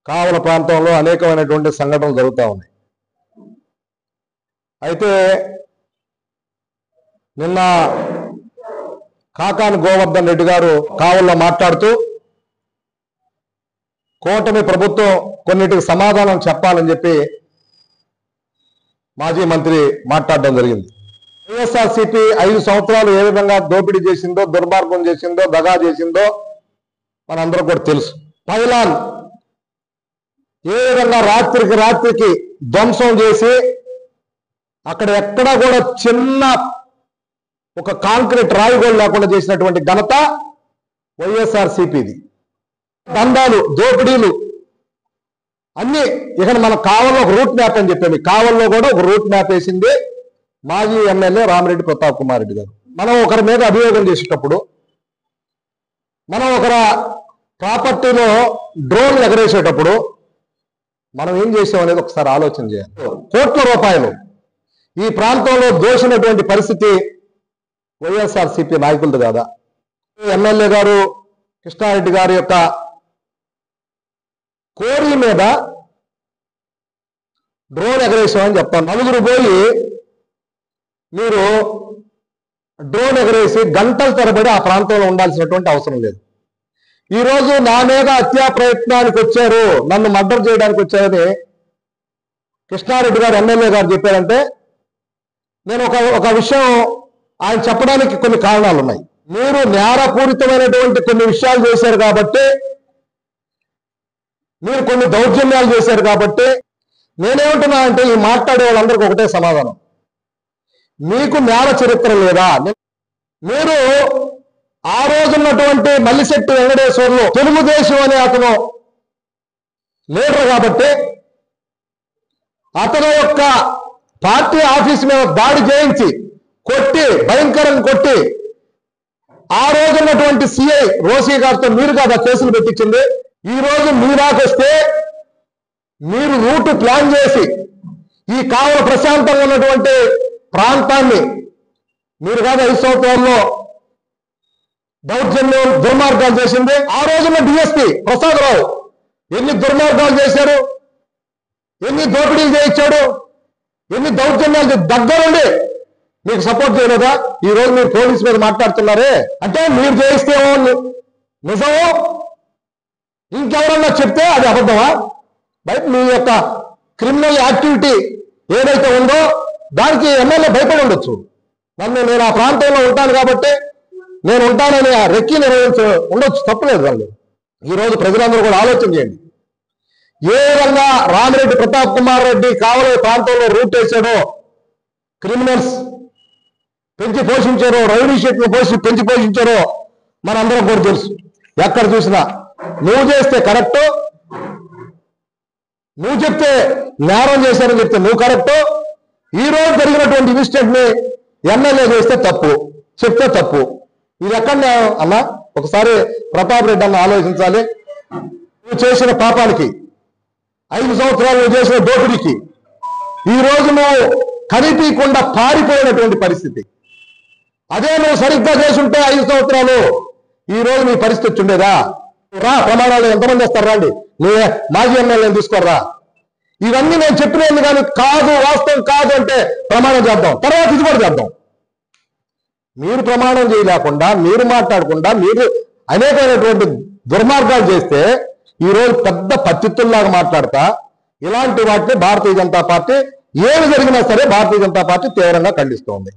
కావల ప్రాంతంలో అనేకమైనటువంటి సంఘటనలు జరుగుతూ ఉన్నాయి. అయితే నిన్న కాకాని గోవర్ధన్ రెడ్డి గారు కావల్లో మాట్లాడుతూ కూటమి ప్రభుత్వం కొన్నిటికి సమాధానం చెప్పాలని చెప్పి మాజీ మంత్రి మాట్లాడడం జరిగింది. వైఎస్ఆర్సీపీ 5 సంవత్సరాలు ఏ విధంగా దోపిడీ చేసిందో, దుర్మార్గం చేసిందో, దగా చేసిందో మనందరూ కూడా తెలుసు. పైలాన్ ఏ విధంగా రాత్రికి ధ్వంసం చేసి అక్కడ ఎక్కడా కూడా చిన్న ఒక కాంక్రీట్ రాయి కూడా లేకుండా చేసినటువంటి ఘనత వైఎస్ఆర్సీపీది. దందాలు, దోపిడీలు అన్ని ఇక్కడ మన కావల్లో ఒక రూట్ మ్యాప్ అని చెప్పాము. కావల్లో కూడా ఒక రూట్ మ్యాప్ వేసింది మాజీ ఎమ్మెల్యే రామిరెడ్డి ప్రతాప్ కుమార్ రెడ్డి గారు. మనం ఒకరి మీద అభియోగం చేసేటప్పుడు, మనం ఒకరి ప్రాపర్టీలో డ్రోన్ ఎగరేసేటప్పుడు మనం ఏం చేసాం అనేది ఒకసారి ఆలోచన చేయాలి. కోట్ల రూపాయలు ఈ ప్రాంతంలో దోషినటువంటి పరిస్థితి వైఎస్ఆర్సీపీ నాయకులది కాదా? ఎమ్మెల్యే గారు కృష్ణారెడ్డి గారి యొక్క కోరి మీద డ్రోన్ ఎగరేసామని చెప్తాను. నలుగురు పోయి మీరు డ్రోన్ ఎగరేసి గంటల తరబడి ఆ ప్రాంతంలో ఉండాల్సినటువంటి అవసరం లేదు. ఈరోజు నా మీద హత్యా ప్రయత్నానికి వచ్చారు, నన్ను మర్డర్ చేయడానికి వచ్చారని కృష్ణారెడ్డి గారు ఎమ్మెల్యే గారు చెప్పారంటే నేను ఒక విషయం ఆయన చెప్పడానికి కొన్ని కారణాలు ఉన్నాయి. మీరు నేరపూరితమైనటువంటి కొన్ని విషయాలు చేశారు కాబట్టి, మీరు కొన్ని దౌర్జన్యాలు చేశారు కాబట్టి నేనేమంటున్నా అంటే ఈ మాట్లాడే వాళ్ళందరికీ ఒకటే సమాధానం, మీకు నేర చరిత్ర లేదా? మీరు ఆ రోజున్నటువంటి మల్లిశెట్టి వెంకటేశ్వర్లు తెలుగుదేశం అనే అతను లీడర్ కాబట్టి అతను యొక్క పార్టీ ఆఫీస్ మీద దాడి చేయించి కొట్టి, భయంకరంగా కొట్టి, ఆ రోజున్నటువంటి సిఐ రోసీ గారితో మీరు కదా కేసులు పెట్టించింది. ఈ రోజు మీరాకొస్తే మీరు రూట్ ప్లాన్ చేసి ఈ కావల ప్రశాంతంగా ఉన్నటువంటి ప్రాంతాన్ని మీరు కాదు 5 సంవత్సరాల్లో దౌర్జన్యం, దుర్మార్గాలు చేసింది. ఆ రోజున డిఎస్పీ ప్రసాదరావు ఎన్ని దుర్మార్గాలు చేశారు, ఎన్ని దోపిడీలు చేయించాడు, ఎన్ని దౌర్జన్యాలు దగ్గరుండి మీకు సపోర్ట్ చేయలేదా? ఈ రోజు మీరు పోలీసు మీద మాట్లాడుతున్నారే అంటే మీరు చేయిస్తే నిజమో ఇంకెవరన్నా చెప్తే అది అబద్ధమా? బయట మీ యొక్క క్రిమినల్ యాక్టివిటీ ఏదైతే ఉందో దానికి ఎమ్మెల్యే భయపడి ఉండొచ్చు. నేను ఆ ప్రాంతంలో ఉంటాను కాబట్టి నేను ఉంటానని రెక్కి ఉండొచ్చు, తప్పలేదు వాళ్ళు. ఈరోజు ప్రజలందరూ కూడా ఆలోచన చేయండి. ఏ విధంగా రామిరెడ్డి ప్రతాప్ కుమార్ రెడ్డి కావలి ప్రాంతంలో రూట్ వేసాడో, క్రిమినల్స్ పెంచి పోషించారో, రెవెన్యూ షీట్లు పెంచి పోషించారో మనందరం కూడా తెలుసు. ఎక్కడ చూసినా నువ్వు చేస్తే కరెక్టు, నువ్వు చెప్తే నేరం చేశారని చెప్తే నువ్వు కరెక్టు. ఈ రోజు జరిగినటువంటి ఇన్సిడెంట్ ని ఎమ్మెల్యే చేస్తే తప్పు, చెప్తే తప్పు. ఇది ఎక్కడ అన్నా? ఒకసారి ప్రతాప్ రెడ్డి అన్న ఆలోచించాలి. నువ్వు చేసిన పాపానికి, 5 సంవత్సరాలు నువ్వు చేసిన దోపిడీకి ఈ రోజు నువ్వు కనిపించకుండా పారిపోయినటువంటి పరిస్థితి. అదే నువ్వు సరిగ్గా చేసుంటే 5 సంవత్సరాలు ఈ రోజు నీ పరిస్థితి వచ్చిండేదా? రా, ప్రమాణాలు ఎంతమంది వస్తారు రండి, నువ్వే మాజీ ఎమ్మెల్యేని తీసుకోరా. ఇవన్నీ నేను చెప్పినది కానీ కాదు, వాస్తవం కాదు అంటే ప్రమాణం చేద్దాం, తర్వాత ఇది కూడా చేద్దాం. మీరు ప్రమాణం చేయలేకుండా, మీరు మాట్లాడకుండా, మీరు అనేకమైనటువంటి దుర్మార్గాలు చేస్తే ఈరోజు పెద్ద పత్తిత్తుల్లాగా మాట్లాడతా ఇలాంటి వాటిని భారతీయ జనతా పార్టీ ఏమి జరిగినా సరే భారతీయ జనతా పార్టీ తీవ్రంగా ఖండిస్తోంది.